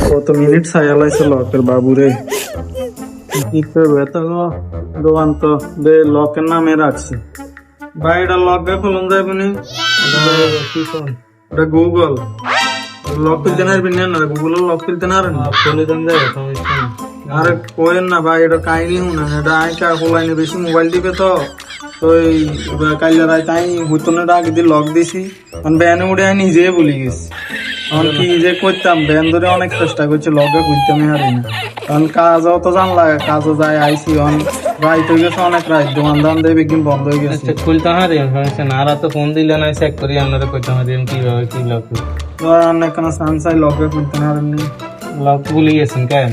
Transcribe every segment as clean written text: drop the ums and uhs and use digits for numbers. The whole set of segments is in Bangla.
কত মিনিট ছায়ালাইছে লকের বাবুরে, কি করবো এত দোকান তো লকের নামে রাখছে। ভাই এটা লক গে খুলুন যাবে নি, এটা গুগল লক খুলতে না পারবেন না, গুগল লক খুলতে না পারেন, খুলে দেন যাবে সমস্যা নেই। আরে কোয়েন না ভাই, এটা কাহিনী শুনে এটা আইকা খোলাইনি বেশি মোবাইল টিপে তো ওই কাইলা রায় তাই হুতনের আগে দিয়ে লক দিছি, ব্যানে উঠে আমি নিজে বলি গেছি। এখন কি যে করতাম, ব্যান ধরে অনেক চেষ্টা করছি, লগে খুলতে আমি হারি না। কারণ কাজও তো জানলা, কাজও যায় আইসি অন রাইট হয়ে গেছে, অনেক রাইট দোকান দেবে কিন্তু বন্ধ হয়ে গেছে। খুলতে হারি সমস্যা না, আর তো ফোন দিলে না চেক করি আপনারা কইতে হারি কিভাবে কি লক অনেক কোনো সানসাই লগে খুলতে না হারেননি, লক ভুলে গেছেন কেন?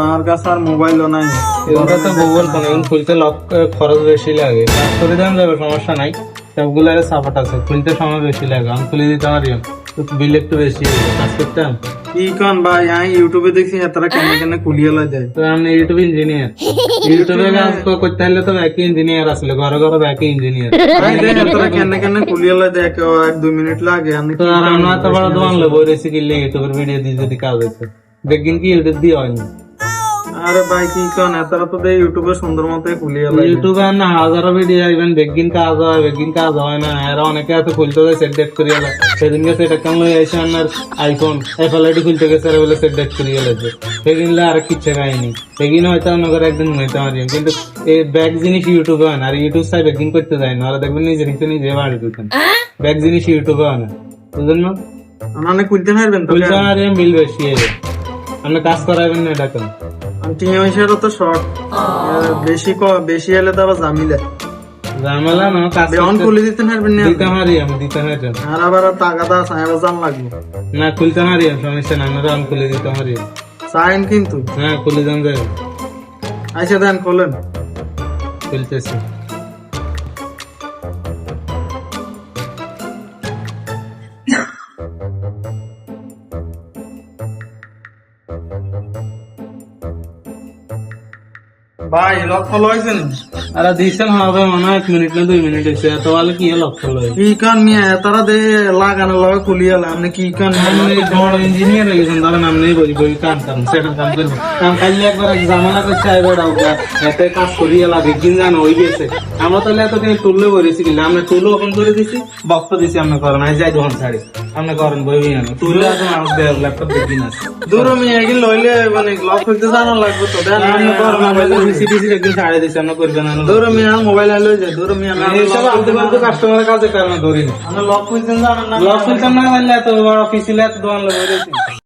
আমার কাছে আর মোবাইলও নাই। এগুলো তো গুগল ফোন, এখন খুলতে লক খরচ বেশি লাগে, কাজ করে দেন যাবে সমস্যা নাই, সবগুলো সাপোর্ট আছে, খুলতে সময় বেশি লাগে। আমি খুলে দিতে পারি, বিল একটু বেশি কাজ করতাম। কি কন ভাই, আমি ইউটিউবে দেখছি এতটা কেন কেন কুলিয়ে যায়। তো আমি ইউটিউব ইঞ্জিনিয়ার, ইউটিউবে কাজ করতে হলে তো একই ইঞ্জিনিয়ার আসলে, ঘরে ঘরে একই ইঞ্জিনিয়ার। এতটা কেন কেন কুলিয়ে যায়, 1-2 মিনিট লাগে। তো আর আমরা তো বড় দোকান লোক রেসি কিনলে ইউটিউবের ভিডিও দিয়ে যদি কাজ হচ্ছে, দেখবেন কি ইউটিউব দিয়ে হয়নি। আরে ভাই কি কন, এতটা তো ইউটিউবে সুন্দর মতো কুলিয়ে লাগে। ইউটিউবে আর না হাজারো ভিডিও আইবেন, বেগিন কাজ হয় বেগিন কাজ হয় না, এরা অনেকে এত খুলতে যায় সেট ডেট করিয়ে লাগে। সেদিনকে সেটা কেমন এসে আপনার আইফোন এফএলআইডি খুলতে গেছে আর বলে সেট ডেট করিয়ে লাগছে, বেগিনলে আর কিচ্ছে খায়নি। বেগিন হয়তো নগর একদিন ঘুমাইতে পারি, কিন্তু এই ব্যাগ জিনিস ইউটিউবে হয় না, আর ইউটিউব সাই বেগিন করতে যায় না, ওরা দেখবেন নিজের হিসেবে নিজে বাড়ি দিতেন। ব্যাগ জিনিস ইউটিউবে হয় না, বুঝলেন না? মানে খুলতে পারবেন তো, খুলতে আর বিল বেশি হবে, আপনি কাজ করাবেন না এটা কেন? টিএমএসেরও তো শর্ট বেশি হলে তো আবার ঝামেলা না, কাজ খুলে দিতে পারবেন না, দিতে পারি আমি, দিতে পারি আর আবার টাকাটা জান লাগবে না, খুলতে পারি সমস্যা না, আমরা আমি খুলে দিতে পারি সাইন কিন্তু। হ্যাঁ খুলে দেন যাবে। আচ্ছা দেন খোলেন, খুলতেছি। ভাই লক ফলো হয়েছেন? আরে দিছেন হবে মনে হয় 1 মিনিট না 2 মিনিট হয়েছে, এত ভালো কি লক্ষ্য লয় কি কান মিয়া তারা দে লাগানো লগে খুলিয়ে আপনি কি কান বড় ইঞ্জিনিয়ার হয়ে গেছেন, ধরেন আপনি বই বই কাম কাম সেটা কাম করবেন। কাম কাইলে একবার জামানা করছে আইবার আউকা এতে কাজ করিয়ে লাগে কিন জানো হই গেছে। আমরা তাহলে এত টাইম তুললে বলেছি কি আমরা তুলো ওপেন করে দিছি, বক্স দিছি, আমরা করেন আই যাই দোকান ছাড়ি আমরা করেন বই বই আনো তুলে এখন আমার ল্যাপটপ দেখি না দূর মিয়া এগুলো লইলে মানে লক খুলতে জানা লাগবে তো দেন আপনি করেন মোবাইল সিপিসি একদিন ছাড়ে দিছি আমরা করবেন না। দূর মিয়া মোবাইল আলো যায়, দূর মিয়া এইসব আলতু ফালতু কাস্টমারের কাছে কারণে ধরি না, লক খুলতে জানেন না, লক খুলতাম না পারলে এত বড় অফিসিলে এত দোকান লোক